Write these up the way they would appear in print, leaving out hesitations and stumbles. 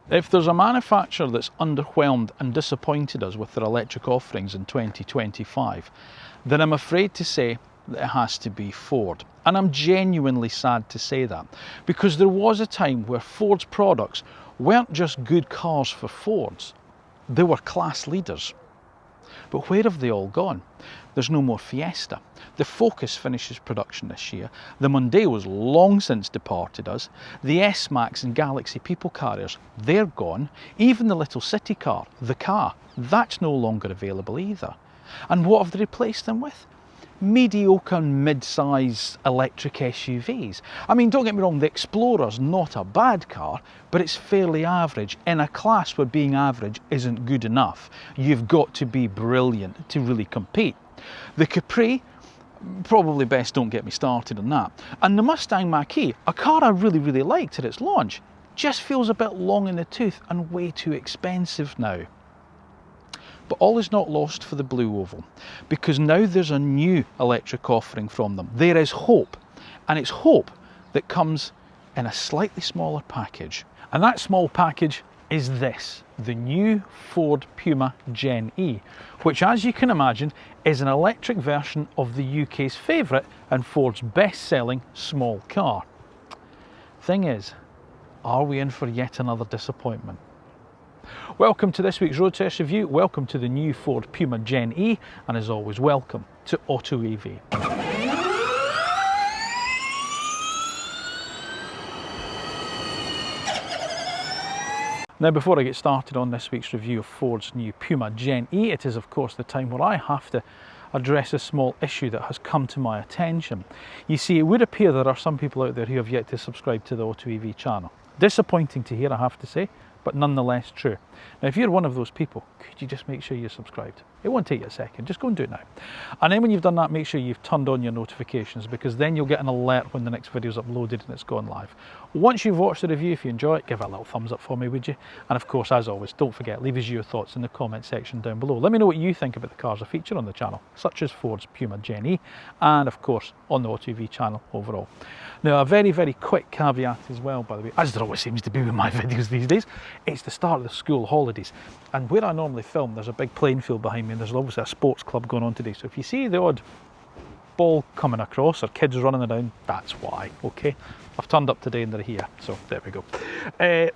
If there's a manufacturer that's underwhelmed and disappointed us with their electric offerings in 2025, then I'm afraid to say that it has to be Ford. And I'm genuinely sad to say that, because there was a time where Ford's products weren't just good cars for Fords, they were class leaders. But where have they all gone? There's no more Fiesta. The Focus finishes production this year. The Mondeo's long since departed us. The S-Max and Galaxy people carriers, they're gone. Even the little city car, the car, that's no longer available either. And what have they replaced them with? Mediocre mid-size electric SUVs. I mean, don't get me wrong, the Explorer's not a bad car, but it's fairly average in a class where being average isn't good enough. You've got to be brilliant to really compete. The Capri, probably best don't get me started on that. And the Mustang Mach-E, a car I really liked at its launch, just feels a bit long in the tooth and way too expensive now. But all is not lost for the Blue Oval, because now there's a new electric offering from them. There is hope, and it's hope that comes in a slightly smaller package. And that small package is this, the new Ford Puma Gen E, which, as you can imagine, is an electric version of the UK's favourite and Ford's best-selling small car. Thing is, are we in for yet another disappointment? Welcome to this week's road test review, welcome to the new Ford Puma Gen E, and as always, welcome to AutoEV. Now, before I get started on this week's review of Ford's new Puma Gen E, it is of course the time where I have to address a small issue that has come to my attention. You see, it would appear there are some people out there who have yet to subscribe to the AutoEV channel. Disappointing to hear, I have to say, but nonetheless true. Now, if you're one of those people, could you just make sure you're subscribed? It won't take you a second, just go and do it now. And then when you've done that, make sure you've turned on your notifications, because then you'll get an alert when the next video is uploaded and it's gone live. Once you've watched the review, if you enjoy it, give it a little thumbs up for me, would you? And of course, as always, don't forget, leave us your thoughts in the comment section down below. Let me know what you think about the cars I feature on the channel, such as Ford's Puma Gen E, and of course, on the AutoEV channel overall. Now, a very quick caveat as well, by the way, as there always seems to be with my videos these days, it's the start of the school holidays. And where I normally film, there's a big playing field behind me, and there's obviously a sports club going on today. So if you see the odd ball coming across or kids running around, that's why, okay? I've turned up today and they're here, so there we go.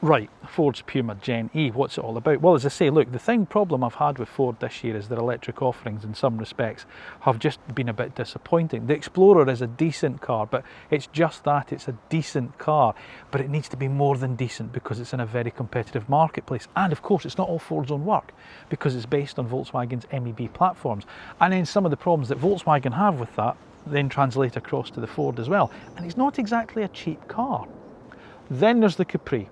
Right, Ford's Puma Gen E, what's it all about? Well, as I say, look, the problem I've had with Ford this year is their electric offerings in some respects have just been a bit disappointing. The Explorer is a decent car, but it's just that, it's a decent car, but it needs to be more than decent because it's in a very competitive marketplace. And of course, it's not all Ford's own work, because it's based on Volkswagen's MEB platforms. And then some of the problems that Volkswagen have with that then translate across to the Ford as well. And it's not exactly a cheap car. Then there's the Capri.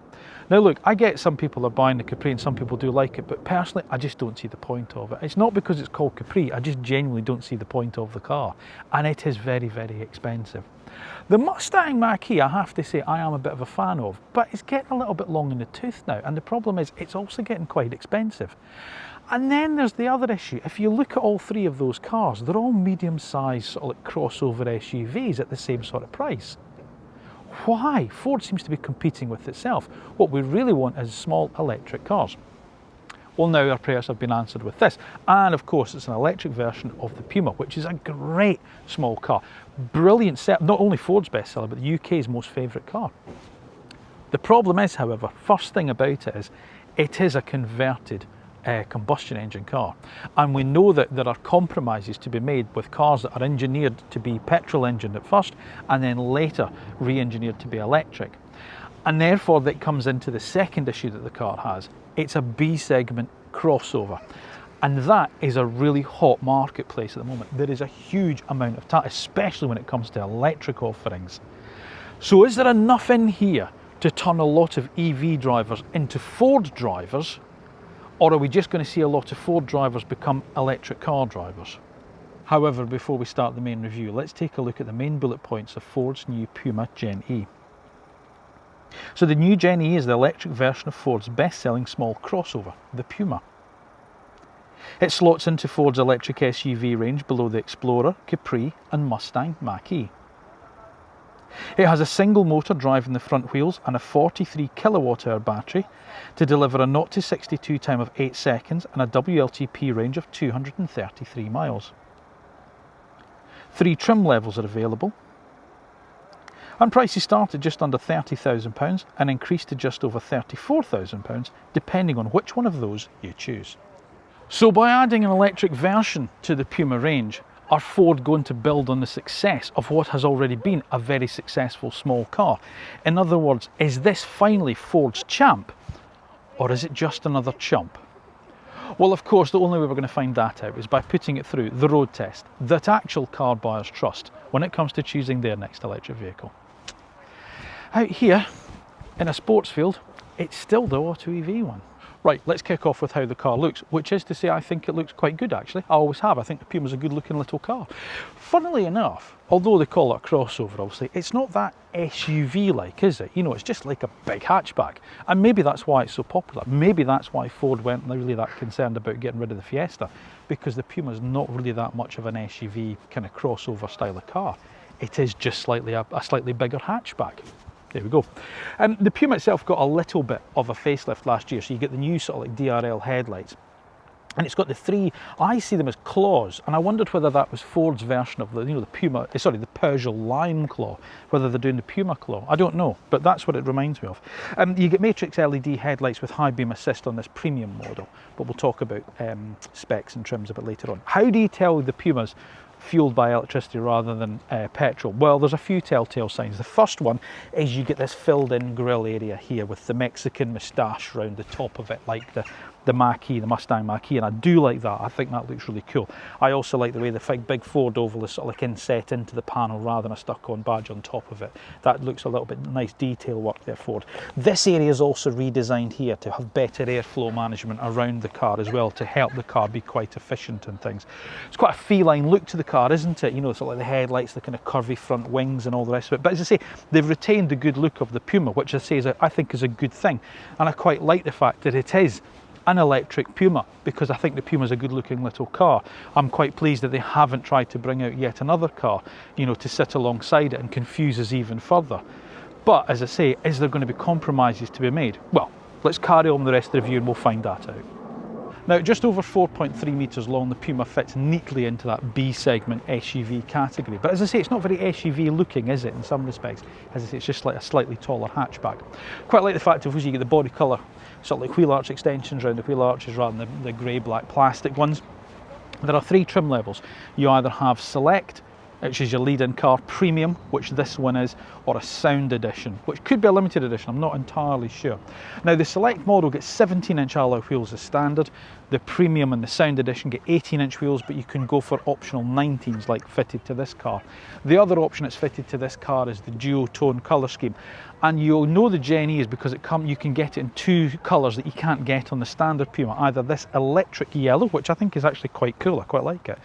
Now look, I get some people are buying the Capri and some people do like it, but personally, I just don't see the point of it. It's not because it's called Capri, I just genuinely don't see the point of the car. And it is very expensive. The Mustang Mach-E, I have to say, I am a bit of a fan of, but it's getting a little bit long in the tooth now. And the problem is, it's also getting quite expensive. And then there's the other issue. If you look at all three of those cars, they're all medium-sized sort of like crossover SUVs at the same sort of price. Why? Ford seems to be competing with itself. What we really want is small electric cars. Well, now our prayers have been answered with this. And of course, it's an electric version of the Puma, which is a great small car. Brilliant set, not only Ford's bestseller, but the UK's most favourite car. The problem is, however, first thing about it is a converted combustion engine car, and we know that there are compromises to be made with cars that are engineered to be petrol engined at first and then later re-engineered to be electric, and therefore that comes into the second issue that the car has. It's a B segment crossover, and that is a really hot marketplace at the moment. There is a huge amount of talent, especially when it comes to electric offerings. So is there enough in here to turn a lot of EV drivers into Ford drivers? Or are we just going to see a lot of Ford drivers become electric car drivers? However, before we start the main review, let's take a look at the main bullet points of Ford's new Puma Gen E. So the new Gen E is the electric version of Ford's best-selling small crossover, the Puma. It slots into Ford's electric SUV range below the Explorer, Capri and Mustang Mach-E. It has a single motor driving the front wheels and a 43 kilowatt hour battery to deliver a 0 to 62 time of 8 seconds and a WLTP range of 233 miles. 3 trim levels are available, and prices start at just under £30,000 and increase to just over £34,000 depending on which one of those you choose. So by adding an electric version to the Puma range, are Ford going to build on the success of what has already been a very successful small car? In other words, is this finally Ford's champ, or is it just another chump? Well, of course, the only way we're going to find that out is by putting it through the road test that actual car buyers trust when it comes to choosing their next electric vehicle. Out here, in a sports field, it's still the AutoEV one. Right, let's kick off with how the car looks, which is to say I think it looks quite good actually. I always have. I think the Puma's a good looking little car. Funnily enough, although they call it a crossover obviously, it's not that SUV-like, is it? You know, it's just like a big hatchback. And maybe that's why it's so popular. Maybe that's why Ford weren't really that concerned about getting rid of the Fiesta, because the Puma's not really that much of an SUV kind of crossover style of car. It is just slightly a slightly bigger hatchback. There we go. The Puma itself got a little bit of a facelift last year, so you get the new sort of like DRL headlights. And it's got the 3, I see them as claws, and I wondered whether that was Ford's version of the, you know, the Peugeot Lime Claw, whether they're doing the Puma Claw. I don't know, but that's what it reminds me of. You get matrix LED headlights with high beam assist on this premium model, but we'll talk about specs and trims a bit later on. How do you tell the Pumas fueled by electricity rather than petrol? Well, there's a few telltale signs. The first one is you get this filled in grille area here with the Mexican moustache round the top of it, like the Mach-E, the Mustang Mach-E, and I do like that. I think that looks really cool. I also like the way the big Ford oval is sort of like inset into the panel rather than a stuck-on badge on top of it. That looks a little bit nice detail work there, Ford. This area is also redesigned here to have better airflow management around the car as well, to help the car be quite efficient and things. It's quite a feline look to the car, isn't it? You know, sort of like the headlights, the kind of curvy front wings and all the rest of it. But as I say, they've retained the good look of the Puma, which I say is I think is a good thing. And I quite like the fact that it is an electric Puma, because I think the Puma's a good looking little car. I'm quite pleased that they haven't tried to bring out yet another car, you know, to sit alongside it and confuse us even further. But as I say, is there going to be compromises to be made? Well, let's carry on with the rest of the review and we'll find that out. Now, just over 4.3 metres long, the Puma fits neatly into that B segment SUV category. But as I say, it's not very SUV looking, is it, in some respects? As I say, it's just like a slightly taller hatchback. Quite like the fact of you get the body colour, sort of like wheel arch extensions around the wheel arches rather than the grey-black plastic ones. There are 3 trim levels. You either have Select, which is your lead-in car, Premium, which this one is, or a Sound Edition, which could be a limited edition, I'm not entirely sure. Now, the Select model gets 17-inch alloy wheels as standard. The Premium and the Sound Edition get 18-inch wheels, but you can go for optional 19s like fitted to this car. The other option that's fitted to this car is the duotone colour scheme. And you'll know the Gen E is because you can get it in 2 colours that you can't get on the standard Puma. Either this electric yellow, which I think is actually quite cool, I quite like it,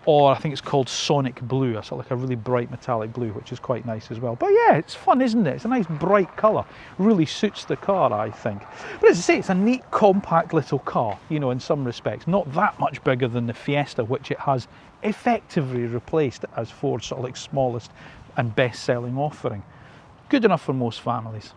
or I think it's called Sonic Blue, sort of like a really bright metallic blue, which is quite nice as well. But yeah, it's fun, isn't it? It's a nice bright colour, really suits the car, I think. But as I say, it's a neat, compact little car, you know, in some respects. Not that much bigger than the Fiesta, which it has effectively replaced as Ford's sort of like smallest and best-selling offering. Good enough for most families.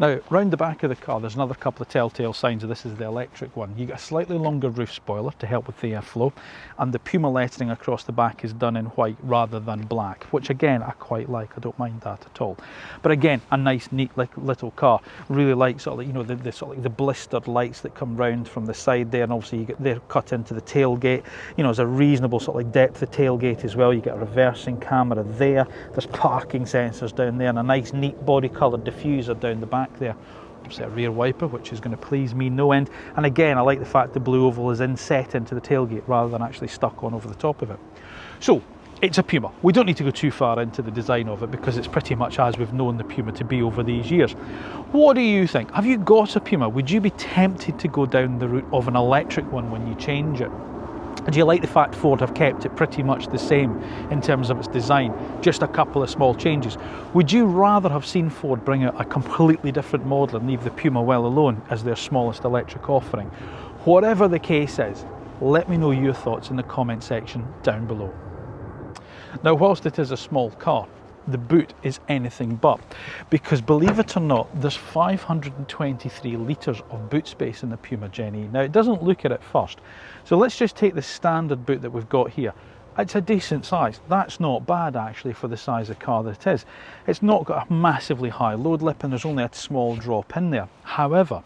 Now, round the back of the car, there's another couple of telltale signs of this is the electric one. You get a slightly longer roof spoiler to help with the airflow, and the Puma lettering across the back is done in white rather than black, which again, I quite like. I don't mind that at all. But again, a nice, neat little car. Really like sort of, you know, the sort of like the blistered lights that come round from the side there, and obviously they're cut into the tailgate. You know, there's a reasonable sort of like depth of tailgate as well. You get a reversing camera there. There's parking sensors down there, and a nice, neat body-coloured diffuser down the back there. Obviously a rear wiper, which is going to please me no end. And again, I like the fact the blue oval is inset into the tailgate rather than actually stuck on over the top of it. So, it's a Puma. We don't need to go too far into the design of it because it's pretty much as we've known the Puma to be over these years. What do you think? Have you got a Puma? Would you be tempted to go down the route of an electric one when you change it? Do you like the fact Ford have kept it pretty much the same in terms of its design, just a couple of small changes? Would you rather have seen Ford bring out a completely different model and leave the Puma well alone as their smallest electric offering? Whatever the case is, let me know your thoughts in the comment section down below. Now, whilst it is a small car, the boot is anything but, because believe it or not, there's 523 litres of boot space in the Puma Gen E. Now, it doesn't look at it first, so let's just take the standard boot that we've got here. It's a decent size. That's not bad actually for the size of car that it is. It's not got a massively high load lip and there's only a small drop in there. However,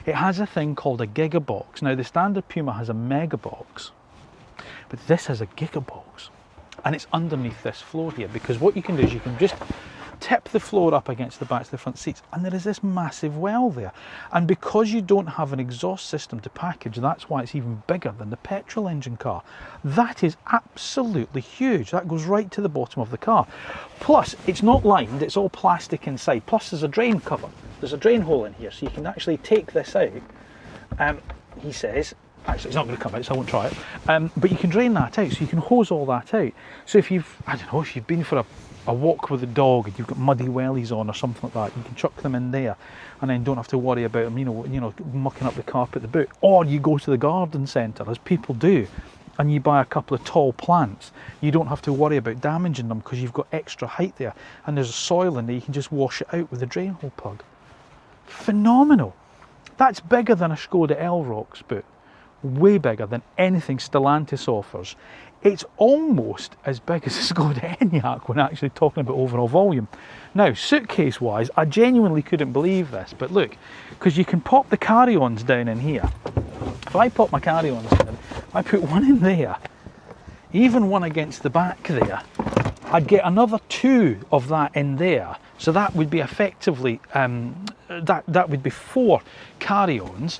it has a thing called a gigabox. Now the standard Puma has a megabox, but this has a gigabox, and it's underneath this floor here, because what you can do is you can just tip the floor up against the backs of the front seats, and there is this massive well there. And because you don't have an exhaust system to package, that's why it's even bigger than the petrol engine car. That is absolutely huge. That goes right to the bottom of the car. Plus, it's not lined, it's all plastic inside. Plus, there's a drain cover. There's a drain hole in here, so you can actually take this out. He says, actually it's not going to come out, so I won't try it. But you can drain that out, so you can hose all that out. So if you've, I don't know, if you've been for a walk with a dog and you've got muddy wellies on or something like that, you can chuck them in there and then don't have to worry about them, you know, mucking up the carpet, the boot. Or you go to the garden centre, as people do, and you buy a couple of tall plants. You don't have to worry about damaging them because you've got extra height there, and there's soil in there, you can just wash it out with a drain hole plug. Phenomenal. That's bigger than a Skoda Elrox boot. Way bigger than anything Stellantis offers. It's almost as big as a Skoda Enyaq when actually talking about overall volume. Now, suitcase wise, I genuinely couldn't believe this, but look, because you can pop the carry-ons down in here. If I pop my carry-ons in, I put one in there, even one against the back there, I'd get another two of that in there. So that would be effectively, that would be 4 carry-ons.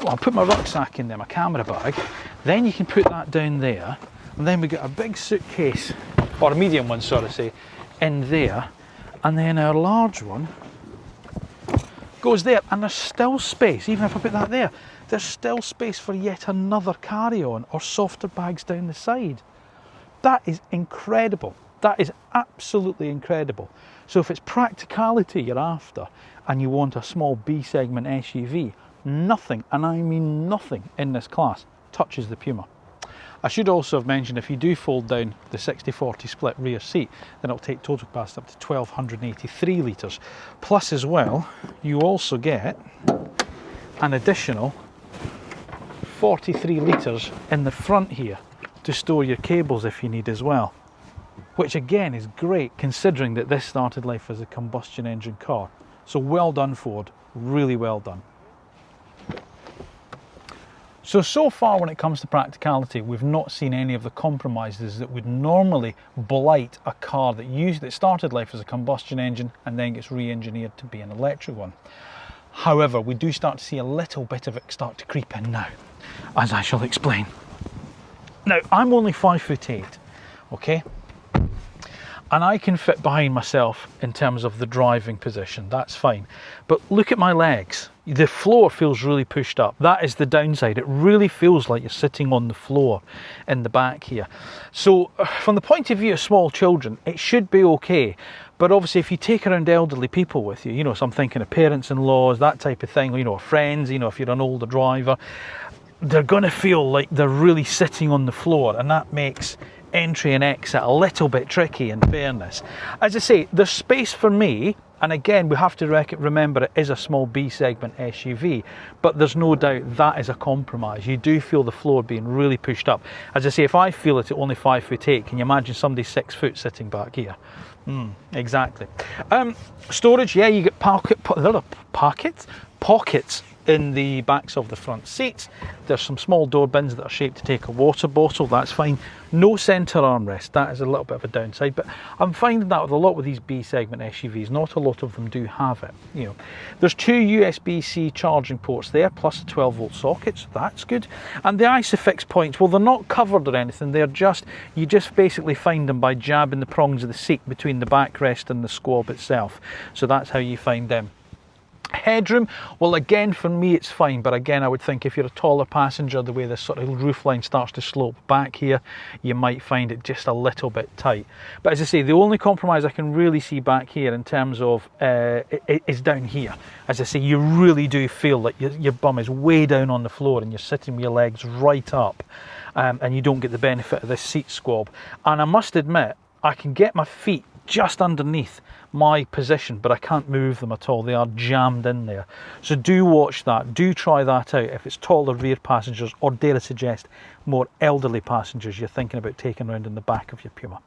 Well, I'll put my rucksack in there, my camera bag, then you can put that down there, and then we get a big suitcase, or a medium one, sorry to say, in there, and then our large one goes there, and there's still space. Even if I put that there, there's still space for yet another carry-on or softer bags down the side. That is incredible. That is absolutely incredible. So if it's practicality you're after and you want a small B segment SUV, nothing, and I mean nothing, in this class touches the Puma. I should also have mentioned, if you do fold down the 60-40 split rear seat, then it'll take total capacity up to 1283 litres. Plus as well, you also get an additional 43 litres in the front here to store your cables if you need as well. Which again is great considering that this started life as a combustion engine car. So well done Ford, really well done. So far when it comes to practicality, we've not seen any of the compromises that would normally blight a car that started life as a combustion engine and then gets re-engineered to be an electric one. However, we do start to see a little bit of it start to creep in now, as I shall explain. Now, I'm only 5'8", okay? And I can fit behind myself in terms of the driving position, that's fine. But look at my legs. The floor feels really pushed up. That is the downside. It really feels like you're sitting on the floor in the back here. So from the point of view of small children, it should be okay. But obviously if you take around elderly people with you, you know, so I'm thinking of parents-in-laws, that type of thing, you know, friends, you know, if you're an older driver, they're going to feel like they're really sitting on the floor, and that makes entry and exit a little bit tricky, in fairness. As I say, there's space for me, and again we have to remember it is a small B segment SUV, but there's no doubt that is a compromise. You do feel the floor being really pushed up. As I say, if I feel it at only 5'8", can you imagine somebody 6 foot sitting back here? Exactly. Storage, yeah, you get pockets in the backs of the front seats. There's some small door bins that are shaped to take a water bottle, that's fine. No centre armrest, that is a little bit of a downside, but I'm finding that with a lot with these B segment SUVs, not a lot of them do have it. You know, there's 2 USB-C charging ports there, plus a 12-volt socket, so that's good. And the ISOFIX points, well, they're not covered or anything, they're just, you just basically find them by jabbing the prongs of the seat between the backrest and the squab itself. So that's how you find them. Headroom, well, again, for me it's fine, but again I would think if you're a taller passenger, the way this sort of roofline starts to slope back here, you might find it just a little bit tight. But as I say, the only compromise I can really see back here in terms of is down here. As I say, you really do feel like your bum is way down on the floor and you're sitting with your legs right up, and you don't get the benefit of this seat squab. And I must admit, I can get my feet just underneath my position, but I can't move them at all. They are jammed in there. So do watch that, do try that out if it's taller rear passengers, or dare I suggest more elderly passengers you're thinking about taking around in the back of your Puma.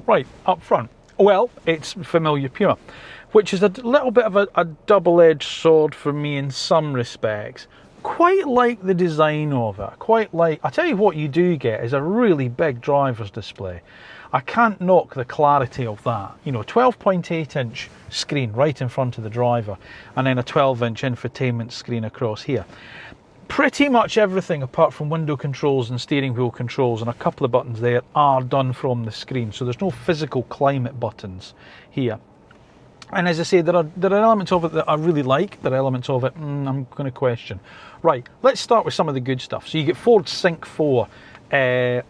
Right, up front, well, it's familiar Puma, which is a little bit of a double-edged sword for me in some respects. Quite like the design of it, quite like, I tell you what you do get is a really big driver's display. I can't knock the clarity of that. You know, 12.8-inch screen right in front of the driver, and then a 12-inch infotainment screen across here. Pretty much everything apart from window controls and steering wheel controls and a couple of buttons there are done from the screen, so there's no physical climate buttons here. And as I say, there are elements of it that I really like, there are elements of it I'm going to question. Right, let's start with some of the good stuff. So you get Ford Sync 4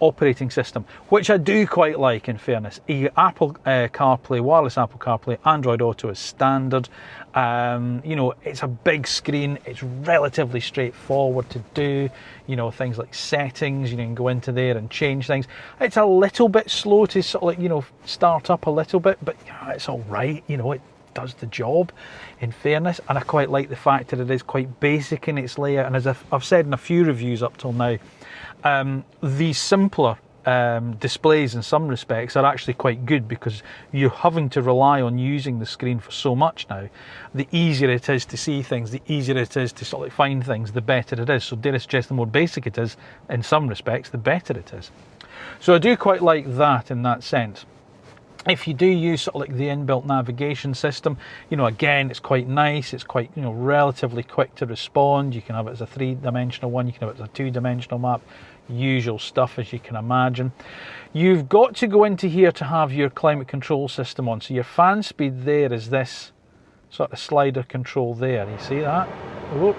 operating system, which I do quite like, in fairness. You get Apple CarPlay, wireless Apple CarPlay, Android Auto as standard. You know, it's a big screen, it's relatively straightforward to do. You know, things like settings, you can go into there and change things. It's a little bit slow to sort of like, you know, start up a little bit, but you know, it's all right, you know, it does the job, in fairness. And I quite like the fact that it is quite basic in its layout, and as I've said in a few reviews up till now, the simpler displays in some respects are actually quite good, because you're having to rely on using the screen for so much now. The easier it is to see things, the easier it is to sort of find things, the better it is. So dare I suggest the more basic it is in some respects, the better it is. So I do quite like that in that sense. If you do use sort of like the inbuilt navigation system, you know, again, it's quite nice. It's quite, you know, relatively quick to respond. You can have it as a 3-dimensional one. You can have it as a 2-dimensional map. Usual stuff, as you can imagine. You've got to go into here to have your climate control system on. So your fan speed there is this sort of slider control there. You see that? Oh,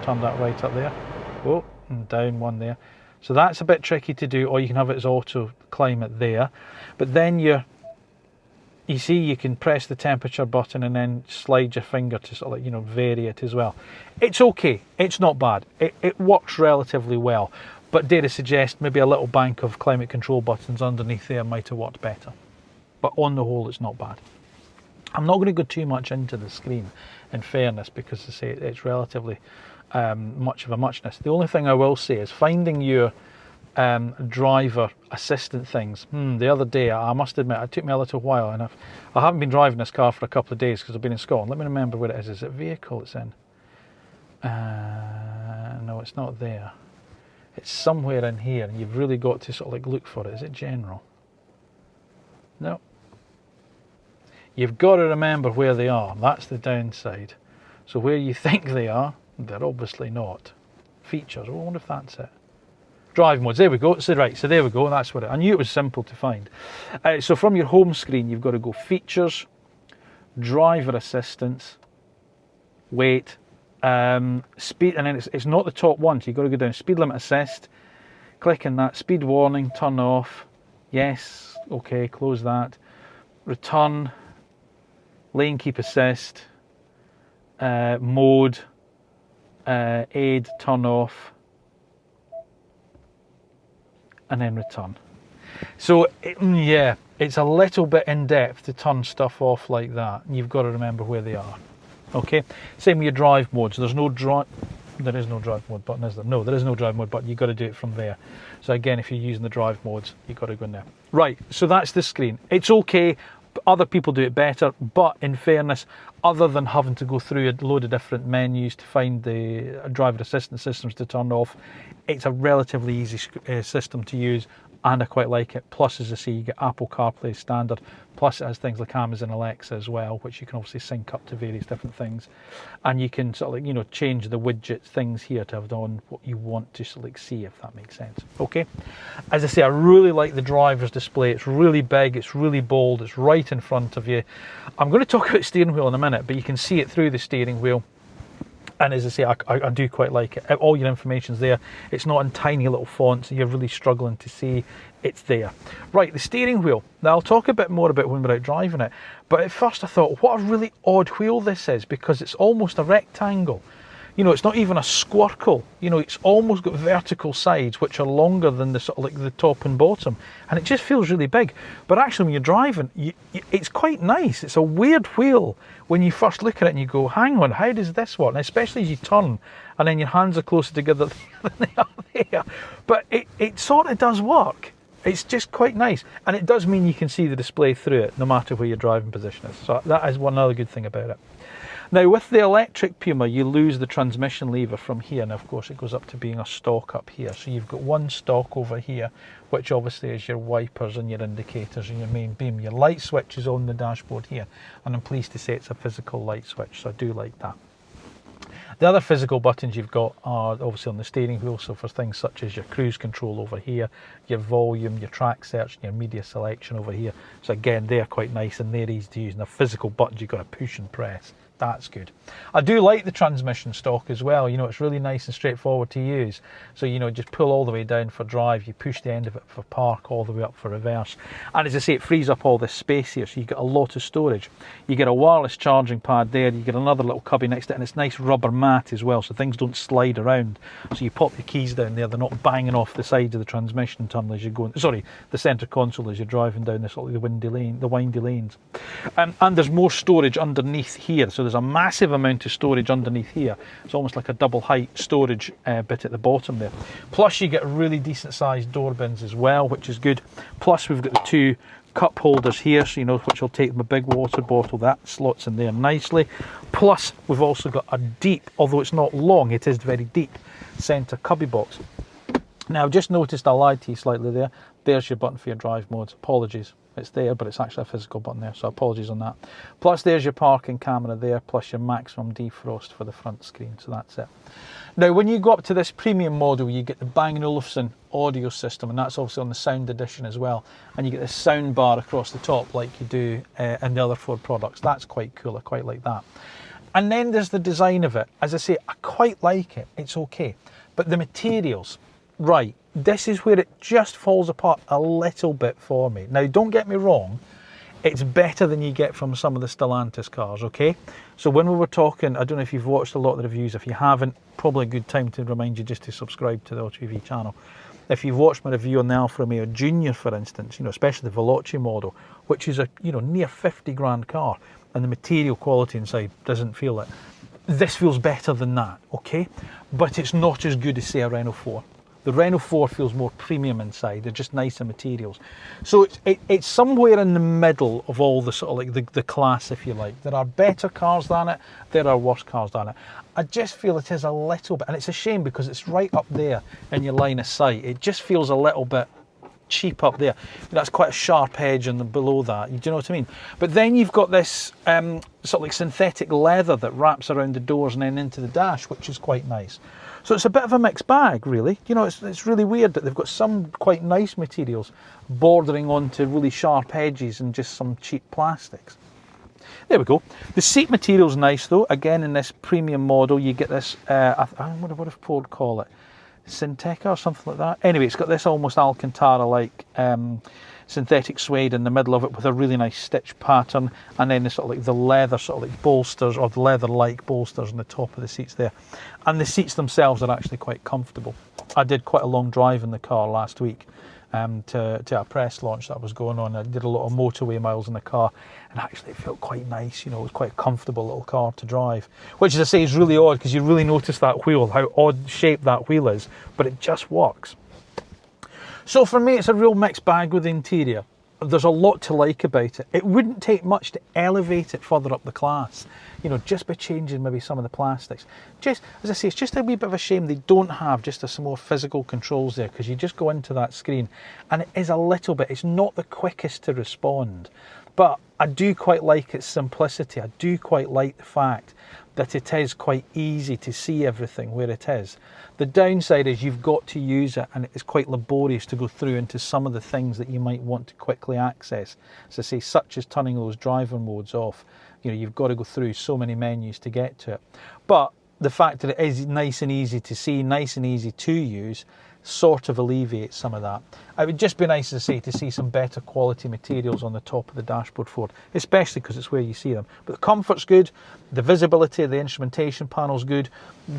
turn that right up there. Oh, and down one there. So that's a bit tricky to do, or you can have it as auto climate there. But then you see, you can press the temperature button and then slide your finger to sort of like, you know, vary it as well. It's okay, it's not bad. It works relatively well, but dare I suggest maybe a little bank of climate control buttons underneath there might have worked better. But on the whole, it's not bad. I'm not going to go too much into the screen, in fairness, because I say it's relatively much of a muchness. The only thing I will say is finding your driver assistant things. The other day, I must admit, it took me a little while, and I haven't been driving this car for a couple of days because I've been in Scotland. Let me remember where it is. Is it vehicle it's in? No, it's not there. It's somewhere in here, and you've really got to sort of like look for it. Is it general? No. You've got to remember where they are. That's the downside. So where you think they are, they're obviously not. Features. Oh, I wonder if that's it. Drive modes, there we go. So right, so there we go, that's what I knew it was simple to find. So from your home screen, you've got to go features, driver assistance, wait, speed, and then it's not the top one, so you've got to go down, speed limit assist, click on that, speed warning, turn off, yes, okay, close that, return, lane keep assist, mode, aid, turn off, and then return. So yeah, it's a little bit in depth to turn stuff off like that. You've got to remember where they are. Okay, same with your drive modes. There is no drive mode button, is there? No, there is no drive mode button. You've got to do it from there. So again, if you're using the drive modes, you've got to go in there. Right, so that's the screen. It's okay. Other people do it better, but in fairness, other than having to go through a load of different menus to find the driver assistance systems to turn off, it's a relatively easy system to use, and I quite like it. Plus, as I say, you get Apple CarPlay standard, plus it has things like Amazon Alexa as well, which you can obviously sync up to various different things, and you can sort of like, you know, change the widget things here to have on what you want to sort of like see, if that makes sense. Okay, as I say, I really like the driver's display. It's really big, it's really bold, it's right in front of you. I'm going to talk about steering wheel in a minute, but you can see it through the steering wheel. And as I say, I do quite like it. All your information's there. It's not in tiny little fonts that you're really struggling to see. It's there. Right, the steering wheel. Now, I'll talk a bit more about when we're out driving it. But at first I thought, what a really odd wheel this is, because it's almost a rectangle. You know, it's not even a squircle. You know, it's almost got vertical sides which are longer than the sort of like the top and bottom, and it just feels really big. But actually, when you're driving, it's quite nice. It's a weird wheel when you first look at it and you go, "Hang on, how does this work?" And especially as you turn, and then your hands are closer together than they are there. But it sort of does work. It's just quite nice, and it does mean you can see the display through it, no matter where your driving position is. So that is one other good thing about it. Now, with the electric Puma, you lose the transmission lever from here. Now, of course, it goes up to being a stock up here. So you've got one stock over here, which obviously is your wipers and your indicators and your main beam. Your light switch is on the dashboard here, and I'm pleased to say it's a physical light switch, so I do like that. The other physical buttons you've got are obviously on the steering wheel, so for things such as your cruise control over here, your volume, your track search, and your media selection over here. So again, they're quite nice and they're easy to use. And the physical buttons you've got to push and press. That's good. I do like the transmission stock as well. You know, it's really nice and straightforward to use. So, you know, just pull all the way down for drive, you push the end of it for park, all the way up for reverse. And as I say, it frees up all this space here, so you get a lot of storage. You get a wireless charging pad there, you get another little cubby next to it, and it's nice rubber mat as well, so things don't slide around. So you pop your keys down there, they're not banging off the sides of the transmission tunnel as you're going, sorry, the centre console as you're driving down this, the windy lanes. And there's more storage underneath here, so there's a massive amount of storage underneath here. It's almost like a double height storage bit at the bottom there. Plus you get really decent sized door bins as well, which is good. Plus we've got the two cup holders here, so you know, which will take my big water bottle, that slots in there nicely. Plus we've also got a deep, although it's not long, it is very deep, centre cubby box. Now I've just noticed I lied to you slightly there. There's your button for your drive modes. Apologies. It's there, but it's actually a physical button there, so apologies on that. Plus there's your parking camera there, plus your maximum defrost for the front screen, so that's it. Now when you go up to this premium model, you get the Bang & Olufsen audio system, and that's obviously on the sound edition as well, and you get this sound bar across the top like you do in the other Ford products. That's quite cool, I quite like that. And then there's the design of it. As I say, I quite like it, it's okay. But the materials, right, this is where it just falls apart a little bit for me. Now, don't get me wrong, it's better than you get from some of the Stellantis cars, okay? So when we were talking, I don't know if you've watched a lot of the reviews. If you haven't, probably a good time to remind you just to subscribe to the AutoEV channel. If you've watched my review on the Alfa Romeo Junior, for instance, you know, especially the Veloce model, which is a, you know, near 50 grand car, and the material quality inside doesn't feel it. This feels better than that, okay? But it's not as good as, say, a Renault 4. The Renault 4 feels more premium inside. They're just nicer materials. So it's somewhere in the middle of all the sort of like the class, if you like. There are better cars than it. There are worse cars than it. I just feel it is a little bit, and it's a shame because it's right up there in your line of sight. It just feels a little bit cheap up there. That's quite a sharp edge and below that. Do you know what I mean? But then you've got this sort of like synthetic leather that wraps around the doors and then into the dash, which is quite nice. So it's a bit of a mixed bag, really. You know, it's really weird that they've got some quite nice materials bordering onto really sharp edges and just some cheap plastics. There we go. The seat material's nice though. Again, in this premium model, you get this, I wonder what Ford call it, Synteca or something like that. Anyway, it's got this almost Alcantara-like synthetic suede in the middle of it with a really nice stitch pattern, and then the sort of like the leather sort of like bolsters, or the leather-like bolsters on the top of the seats there. And the seats themselves are actually quite comfortable. I did quite a long drive in the car last week to a press launch that was going on. I did a lot of motorway miles in the car, and actually it felt quite nice. You know, it was quite a comfortable little car to drive, which, as I say, is really odd because you really notice that wheel, how odd shaped that wheel is, but it just works. So for me, it's a real mixed bag with the interior. There's a lot to like about it. It wouldn't take much to elevate it further up the class, you know, just by changing maybe some of the plastics. Just, as I say, it's just a wee bit of a shame they don't have just some more physical controls there, because you just go into that screen and it is a little bit, it's not the quickest to respond. But I do quite like its simplicity. I do quite like the fact that it is quite easy to see everything where it is. The downside is you've got to use it, and it is quite laborious to go through into some of the things that you might want to quickly access. As I say, such as turning those driver modes off. You know, you've got to go through so many menus to get to it. But the fact that it is nice and easy to see, nice and easy to use, sort of alleviates some of that. It would just be nice, as I say, to see some better quality materials on the top of the dashboard Ford, especially because it's where you see them. But the comfort's good, the visibility of the instrumentation panel's good,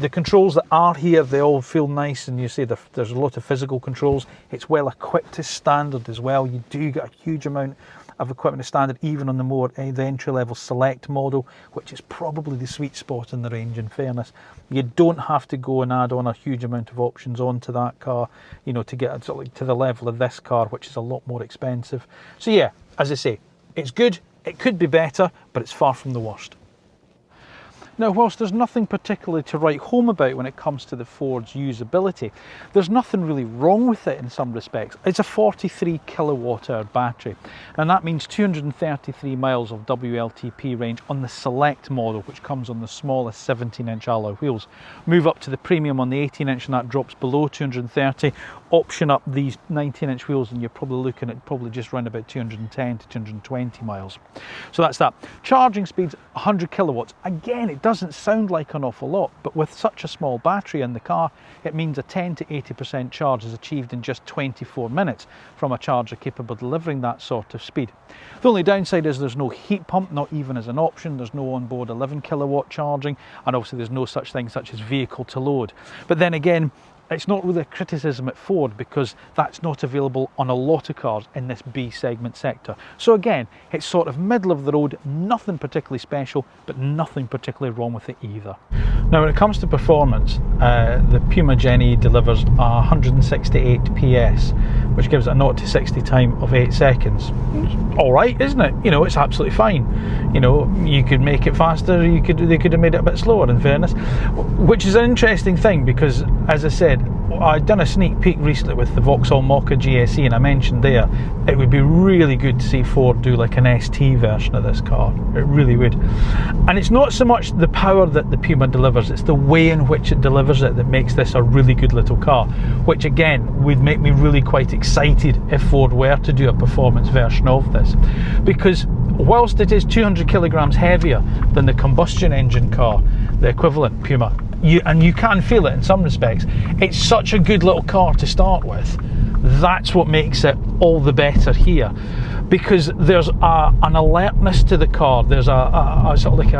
the controls that are here, they all feel nice, and you see there's a lot of physical controls. It's well equipped to standard as well. You do get a huge amount of equipment as standard, even on the entry-level Select model, which is probably the sweet spot in the range, in fairness. You don't have to go and add on a huge amount of options onto that car, you know, to get to the level of this car, which is a lot more expensive. So yeah, as I say, it's good, it could be better, but it's far from the worst. Now, whilst there's nothing particularly to write home about when it comes to the Ford's usability, there's nothing really wrong with it in some respects. It's a 43 kilowatt hour battery, and that means 233 miles of WLTP range on the Select model, which comes on the smallest 17-inch alloy wheels. Move up to the Premium on the 18-inch and that drops below 230. Option up these 19-inch wheels and you're probably looking at just around about 210 to 220 miles. So that's that. Charging speeds 100 kilowatts. Again, it doesn't sound like an awful lot, but with such a small battery in the car, it means a 10 to 80% charge is achieved in just 24 minutes from a charger capable of delivering that sort of speed. The only downside is there's no heat pump, not even as an option. There's no onboard 11 kilowatt charging, and obviously there's no such thing such as vehicle to load. But then again, it's not really a criticism at Ford, because that's not available on a lot of cars in this B segment sector. So again, it's sort of middle of the road, nothing particularly special, but nothing particularly wrong with it either. Now, when it comes to performance, the Puma Gen E delivers 168 PS, which gives it a 0 to 60 time of 8 seconds. All right, isn't it? You know, it's absolutely fine. You know, you could make it faster, they could have made it a bit slower, in fairness, which is an interesting thing, because, as I said, I'd done a sneak peek recently with the Vauxhall Mokka GSE, and I mentioned there it would be really good to see Ford do like an ST version of this car. It really would. And it's not so much the power that the Puma delivers, it's the way in which it delivers it that makes this a really good little car, which again would make me really quite excited if Ford were to do a performance version of this, because whilst it is 200 kilograms heavier than the combustion engine car, the equivalent Puma, and you can feel it in some respects, it's such a good little car to start with. That's what makes it all the better here, because there's an alertness to the car. There's a sort of like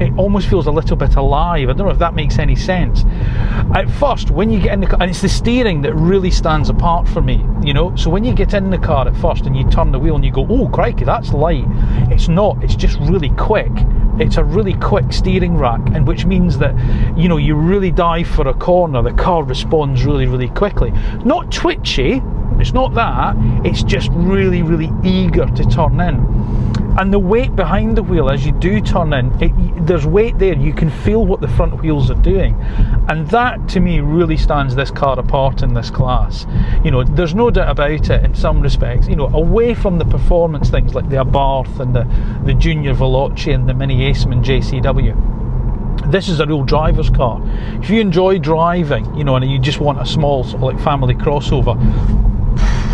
it almost feels a little bit alive. I don't know if that makes any sense. At first, when you get in the car, and it's the steering that really stands apart for me, you know. So when you get in the car at first and you turn the wheel and you go, oh crikey, that's light. It's not, it's just really quick. It's a really quick steering rack, and which means that, you know, you really dive for a corner, the car responds really, really quickly. Not twitchy, it's not that, it's just really, really eager to turn in. And the weight behind the wheel as you do turn in, there's weight there, you can feel what the front wheels are doing. And that to me really stands this car apart in this class. You know, there's no doubt about it in some respects, you know, away from the performance things like the Abarth and the Junior Veloce and the Mini Aceman JCW. This is a real driver's car. If you enjoy driving, you know, and you just want a small sort of like family crossover,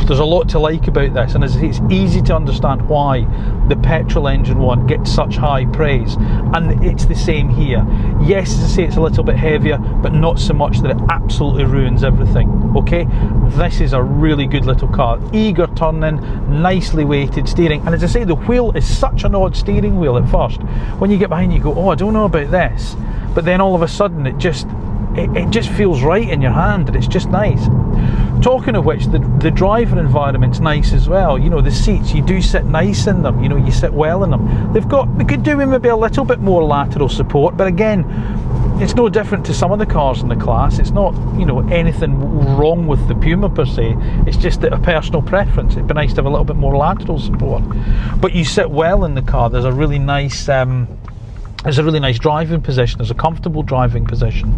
there's a lot to like about this, and as I say, it's easy to understand why the petrol engine one gets such high praise, and it's the same here. Yes, as I say, it's a little bit heavier, but not so much that it absolutely ruins everything. Okay, this is a really good little car, eager turning, nicely weighted steering, and as I say, the wheel is such an odd steering wheel at first. When you get behind, you go, oh, I don't know about this, but then all of a sudden it just feels right in your hand, and it's just nice. Talking of which, the driver environment's nice as well. You know, the seats, you do sit nice in them, you know, you sit well in them. They could do with maybe a little bit more lateral support, but again, it's no different to some of the cars in the class. It's not, you know, anything wrong with the Puma per se, it's just a personal preference. It'd be nice to have a little bit more lateral support. But you sit well in the car, there's a really nice driving position. There's a comfortable driving position,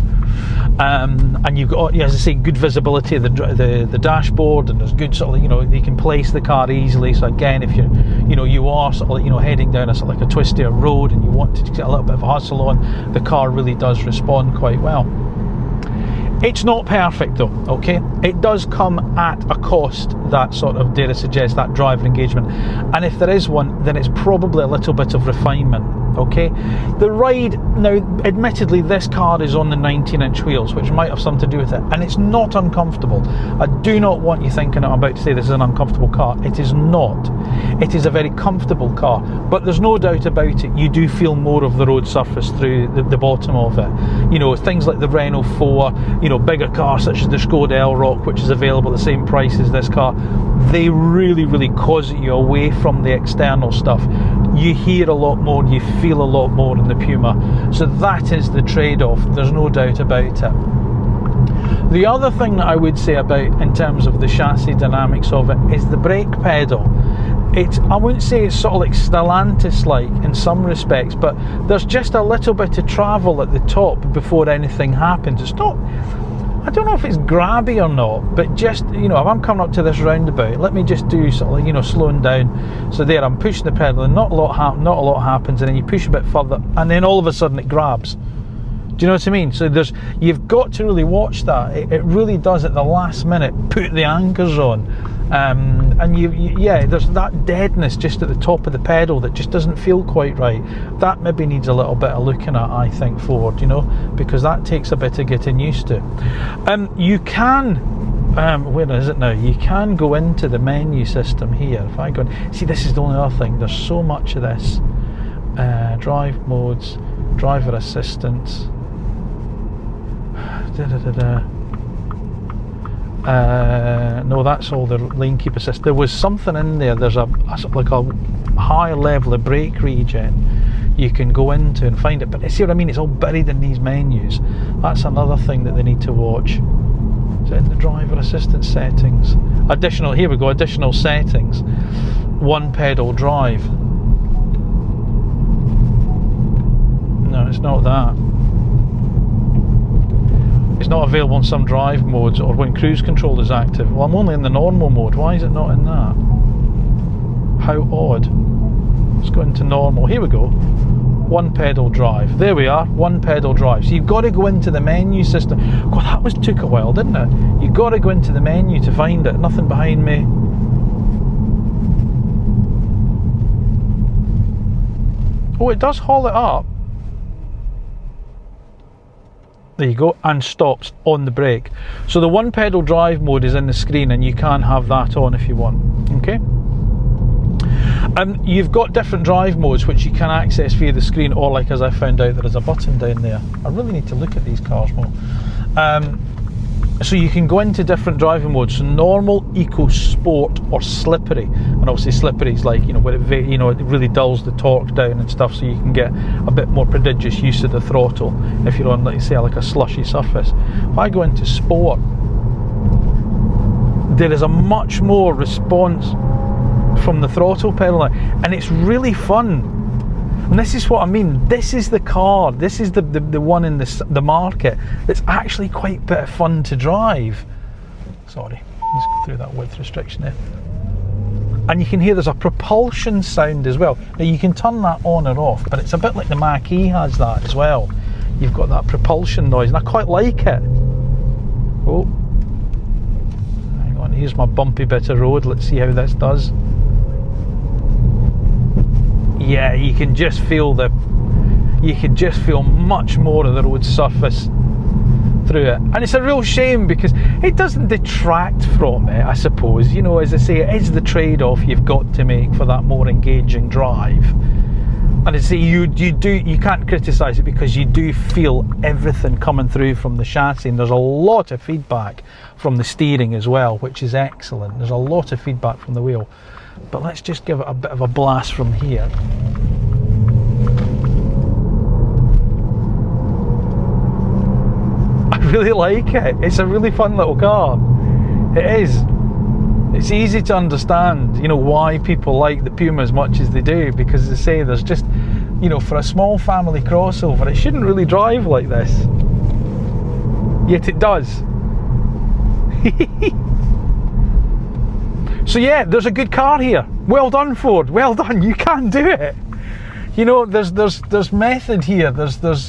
and you've got, as I say, good visibility of the dashboard, and there's good sort of, you know, you can place the car easily. So again, if you are sort of, you know, heading down a sort of like a twistier road and you want to get a little bit of a hustle on, the car really does respond quite well. It's not perfect though, okay? It does come at a cost, that sort of, dare I suggest, that driver engagement. And if there is one, then it's probably a little bit of refinement. Okay, the ride, now admittedly this car is on the 19-inch wheels, which might have something to do with it, and it's not uncomfortable. I do not want you thinking I'm about to say this is an uncomfortable car. It is not. It is a very comfortable car, but there's no doubt about it, you do feel more of the road surface through the bottom of it. You know, things like the Renault 4, you know, bigger cars such as the Skoda Elroq, which is available at the same price as this car, they really cause you away from the external stuff. You hear a lot more, you feel a lot more in the Puma. So that is the trade-off, there's no doubt about it. The other thing that I would say about, in terms of the chassis dynamics of it, is the brake pedal. It's, I wouldn't say it's sort of like Stellantis-like in some respects, but there's just a little bit of travel at the top before anything happens. It's not, I don't know if it's grabby or not, but just, you know, if I'm coming up to this roundabout, let me just do sort of like, you know, slowing down. So there, I'm pushing the pedal and not a lot happens, and then you push a bit further and then all of a sudden it grabs. Do you know what I mean? So you've got to really watch that. It really does at the last minute put the anchors on. And yeah, there's that deadness just at the top of the pedal that just doesn't feel quite right. That maybe needs a little bit of looking at, I think, Ford, you know, because that takes a bit of getting used to. You can, where is it now? You can go into the menu system here. If I go in, see, this is the only other thing. There's so much of this. Drive modes, driver assistance. No, that's all the lane keep assist. There was something in there. There's like a high level of brake regen you can go into and find it, but see what I mean, it's all buried in these menus. That's another thing that they need to watch. Is it in the driver assistance settings? Additional, here we go, additional settings. One pedal drive. No, it's not that. It's not available in some drive modes or when cruise control is active. Well, I'm only in the normal mode. Why is it not in that? How odd. Let's go into normal. Here we go. One pedal drive. There we are. One pedal drive. So you've got to go into the menu system. God, that took a while, didn't it? You've got to go into the menu to find it. Nothing behind me. Oh, it does haul it up. There you go, and stops on the brake. So the one pedal drive mode is in the screen, and you can have that on if you want. Okay. You've got different drive modes which you can access via the screen, or like as I found out, there is a button down there. I really need to look at these cars more. So you can go into different driving modes. So normal, eco, sport, or slippery. And obviously slippery is like, you know, where it really dulls the torque down and stuff, so you can get a bit more prodigious use of the throttle if you're on, like say, like a slushy surface. If I go into sport, there is a much more response from the throttle pedal, and it's really fun. And this is what I mean. This is the car. This is the one in the market that's actually quite a bit of fun to drive. Sorry, let's go through that width restriction there. And you can hear there's a propulsion sound as well. Now you can turn that on or off, but it's a bit like the Mach-E has that as well. You've got that propulsion noise, and I quite like it. Oh, hang on. Here's my bumpy bit of road. Let's see how this does. Yeah, you can just feel much more of the road surface through it, and it's a real shame because it doesn't detract from it, I suppose. You know, as I say, it is the trade-off you've got to make for that more engaging drive. And I say you can't criticise it because you do feel everything coming through from the chassis, and there's a lot of feedback from the steering as well, which is excellent. There's a lot of feedback from the wheel. But let's just give it a bit of a blast from here. I really like it. It's a really fun little car. It is. It's easy to understand, you know, why people like the Puma as much as they do, because as I say, there's just, you know, for a small family crossover, it shouldn't really drive like this. Yet it does. So yeah, there's a good car here. Well done, Ford. Well done. You can do it. You know, there's method here. There's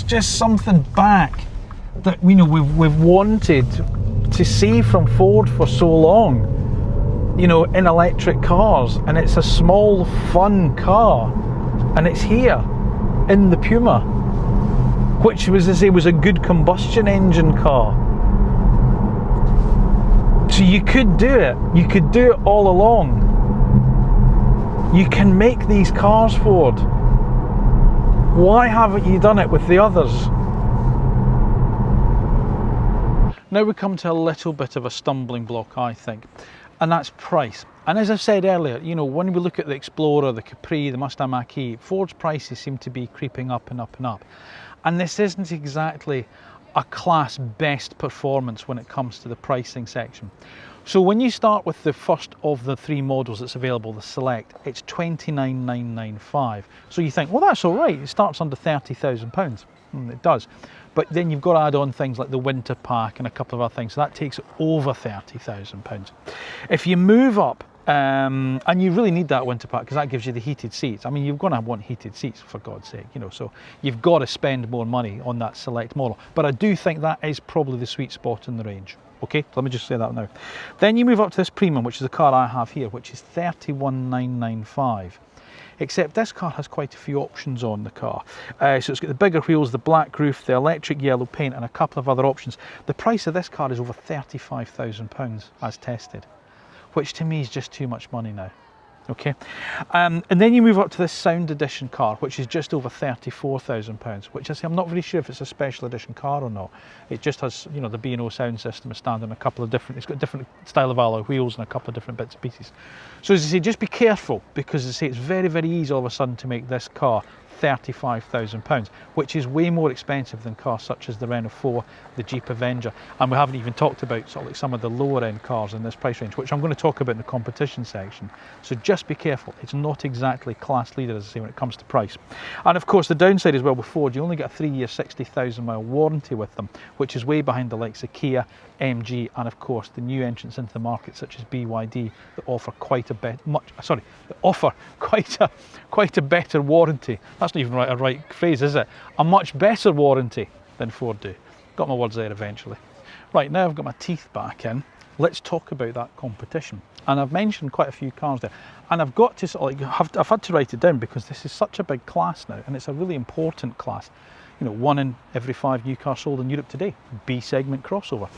just something back that, you know, we've wanted to see from Ford for so long. You know, in electric cars, and it's a small, fun car. And it's here in the Puma, which was, as I say, was a good combustion engine car. So you could do it. You could do it all along. You can make these cars, Ford. Why haven't you done it with the others? Now we come to a little bit of a stumbling block, I think, and that's price. And as I said earlier, you know, when we look at the Explorer, the Capri, the Mustang Mach-E, Ford's prices seem to be creeping up and up and up. And this isn't exactly a class best performance when it comes to the pricing section. So when you start with the first of the three models that's available, the Select, it's £29,995. So you think, well, that's all right, it starts under £30,000. It does. But then you've got to add on things like the winter pack and a couple of other things, so that takes it over £30,000. If you move up, and you really need that winter pack because that gives you the heated seats. I mean, you're going to want heated seats, for God's sake, you know, so you've got to spend more money on that Select model. But I do think that is probably the sweet spot in the range. Okay, let me just say that now. Then you move up to this Premium, which is the car I have here, which is £31,995. Except this car has quite a few options on the car. So it's got the bigger wheels, the black roof, the electric yellow paint, and a couple of other options. The price of this car is over £35,000 as tested, which to me is just too much money now. Okay, and then you move up to this Sound Edition car, which is just over £34,000, which I say I'm not really sure if it's a special edition car or not. It just has, you know, the B&O sound system is standard and a couple of different, it's got different style of alloy wheels and a couple of different bits and pieces. So as I say, just be careful, because as I say, it's very, very easy all of a sudden to make this car £35,000, which is way more expensive than cars such as the Renault 4, the Jeep Avenger, and we haven't even talked about sort of like some of the lower end cars in this price range, which I'm going to talk about in the competition section. So just be careful, it's not exactly class leader, as I say, when it comes to price. And of course the downside as well with Ford, you only get a 3-year 60,000 mile warranty with them, which is way behind the likes of Kia, MG, and of course the new entrants into the market such as BYD that offer quite a better warranty. That's not even a right phrase, is it? A much better warranty than Ford do. Got my words there eventually. Right, now I've got my teeth back in, let's talk about that competition. And I've mentioned quite a few cars there, and I've got to sort of like, I've had to write it down because this is such a big class now, and it's a really important class. You know, 1 in every 5 new cars sold in Europe today, B segment crossover.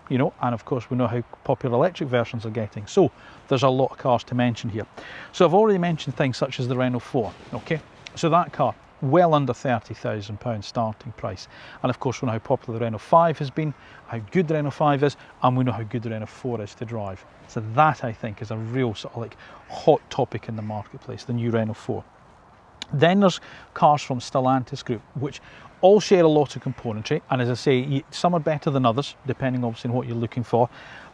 You know, and of course we know how popular electric versions are getting, so there's a lot of cars to mention here. So I've already mentioned things such as the Renault 4, okay, so that car well under £30,000 starting price, and of course we know how popular the Renault 5 has been, how good the Renault 5 is, and we know how good the Renault 4 is to drive. So that I think is a real sort of like hot topic in the marketplace, the new Renault 4. Then there's cars from Stellantis Group, which all share a lot of componentry, and as I say, some are better than others, depending obviously on what you're looking for.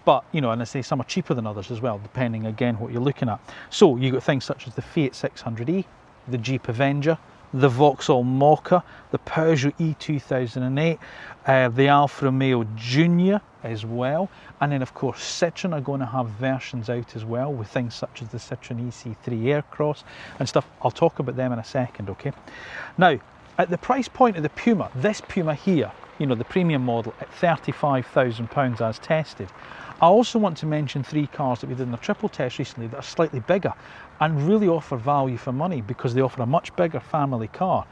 But, you know, and I say some are cheaper than others as well, depending again what you're looking at. So you've got things such as the Fiat 600e, the Jeep Avenger, the Vauxhall Mokka, the Peugeot E2008, the Alfa Romeo Junior as well, and then of course Citroen are going to have versions out as well with things such as the Citroen EC3 Aircross and stuff. I'll talk about them in a second, okay? Now, at the price point of the Puma, this Puma here, you know, the premium model at £35,000 as tested. I also want to mention 3 cars that we did in a triple test recently that are slightly bigger and really offer value for money because they offer a much bigger family car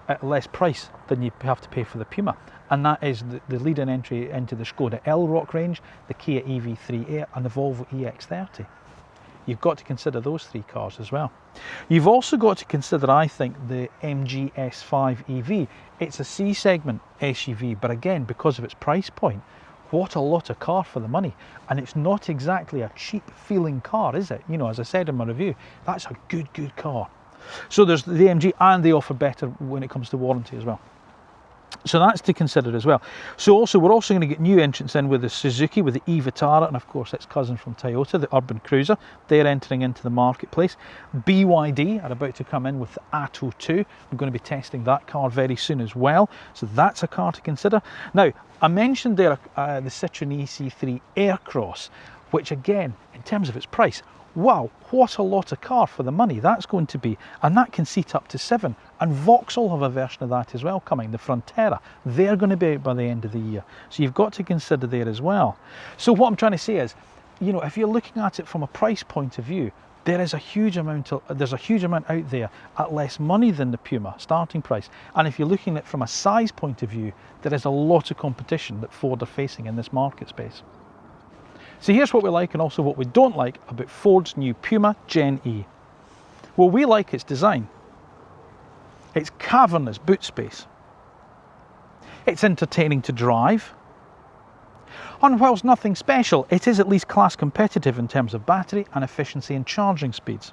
at less price than you have to pay for the Puma. And that is the leading entry into the Skoda Elroq range, the Kia EV3 Air and the Volvo EX30. You've got to consider those 3 cars as well. You've also got to consider, I think, the MG S5 EV. It's a C segment SUV, but again, because of its price point, what a lot of car for the money. And it's not exactly a cheap feeling car, is it? You know, as I said in my review, that's a good car. So there's the MG, and they offer better when it comes to warranty as well. So that's to consider as well. So also, we're also going to get new entrants in with the Suzuki, with the e-Vitara, and of course its cousin from Toyota, the Urban Cruiser. They're entering into the marketplace. BYD are about to come in with the Atto 2. We're going to be testing that car very soon as well. So that's a car to consider. Now, I mentioned there the Citroen EC3 Aircross, which again, in terms of its price, wow, what a lot of car for the money that's going to be, and that can seat up to 7. And Vauxhall have a version of that as well coming, the Frontera. They're going to be out by the end of the year, so you've got to consider there as well. So what I'm trying to say is, you know, if you're looking at it from a price point of view, there's a huge amount out there at less money than the Puma starting price. And if you're looking at it from a size point of view, there is a lot of competition that Ford are facing in this market space. So here's what we like and also what we don't like about Ford's new Puma Gen E. Well, we like its design. It's cavernous boot space. It's entertaining to drive. And whilst nothing special, it is at least class competitive in terms of battery and efficiency and charging speeds.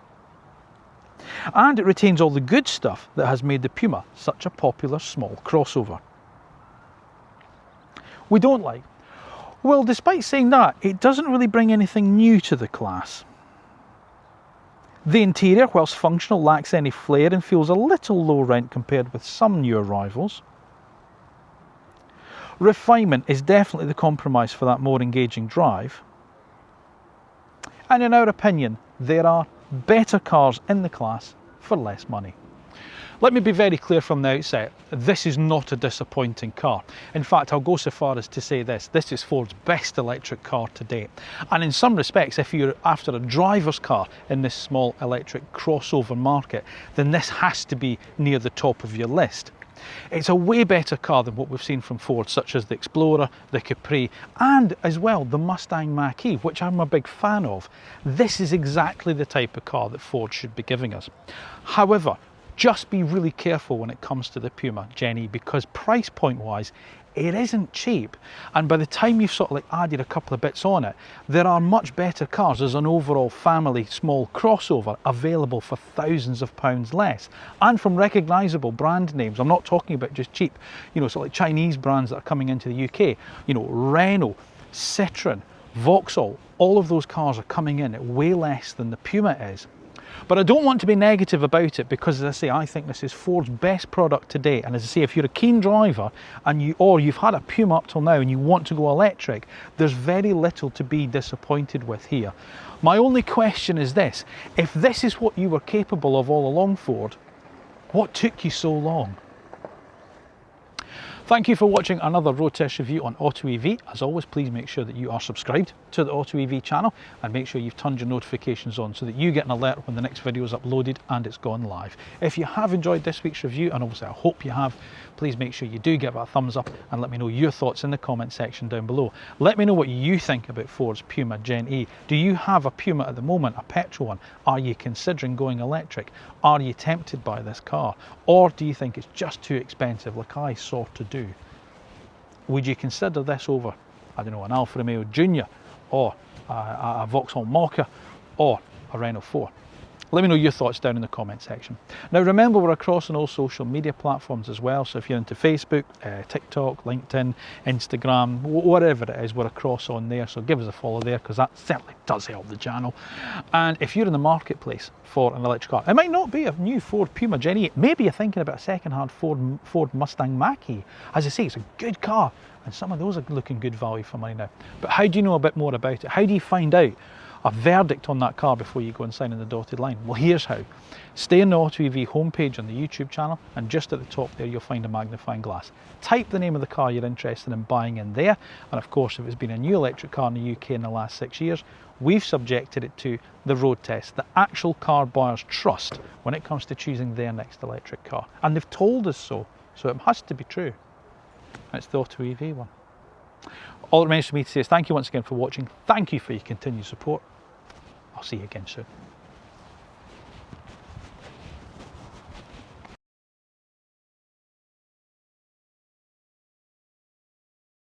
And it retains all the good stuff that has made the Puma such a popular small crossover. We don't like, well, despite saying that, it doesn't really bring anything new to the class. The interior, whilst functional, lacks any flair and feels a little low rent compared with some newer rivals. Refinement is definitely the compromise for that more engaging drive. And in our opinion, there are better cars in the class for less money. Let me be very clear from the outset, this is not a disappointing car. In fact, I'll go so far as to say this is Ford's best electric car to date. And in some respects, if you're after a driver's car in this small electric crossover market, then this has to be near the top of your list. It's a way better car than what we've seen from Ford, such as the Explorer, the Capri, and as well the Mustang Mach-E, which I'm a big fan of. This is exactly the type of car that Ford should be giving us. However, just be really careful when it comes to the Puma Gen E, because price point wise, it isn't cheap. And by the time you've sort of like added a couple of bits on it, there are much better cars as an overall family small crossover available for thousands of pounds less, and from recognisable brand names. I'm not talking about just cheap, you know, sort of like Chinese brands that are coming into the UK. You know, Renault, Citroën, Vauxhall, all of those cars are coming in at way less than the Puma is. But I don't want to be negative about it, because as I say, I think this is Ford's best product to date. And as I say, if you're a keen driver and you've had a Puma up till now and you want to go electric, there's very little to be disappointed with here. My only question is this: if this is what you were capable of all along, Ford, what took you so long? Thank you for watching another road test review on AutoEV. As always, please make sure that you are subscribed to the AutoEV channel and make sure you've turned your notifications on so that you get an alert when the next video is uploaded and it's gone live. If you have enjoyed this week's review, and obviously I hope you have, please make sure you do give it a thumbs up and let me know your thoughts in the comment section down below. Let me know what you think about Ford's Puma Gen E. Do you have a Puma at the moment, a petrol one? Are you considering going electric? Are you tempted by this car? Or do you think it's just too expensive, like I sort of do? Would you consider this over, I don't know, an Alfa Romeo Junior, or a Vauxhall Mokka, or a Renault 4? Let me know your thoughts down in the comment section. Now remember, we're across on all social media platforms as well, so if you're into Facebook, TikTok, LinkedIn, Instagram, whatever it is, we're across on there, so give us a follow there, because that certainly does help the channel. And if you're in the marketplace for an electric car, it might not be a new Ford Puma Gen E, maybe you're thinking about a second-hand Ford Mustang Mach-E. As I say, it's a good car, and some of those are looking good value for money now. But how do you know a bit more about it? How do you find out a verdict on that car before you go and sign in the dotted line? Well, here's how. Stay on the AutoEV homepage on the YouTube channel, and just at the top there you'll find a magnifying glass. Type the name of the car you're interested in buying in there, and of course if it's been a new electric car in the UK in the last 6 years, we've subjected it to the road test that actual car buyers trust when it comes to choosing their next electric car. And they've told us so it has to be true. And it's the AutoEV one. All that remains for me to say is thank you once again for watching. Thank you for your continued support. I'll see you again soon.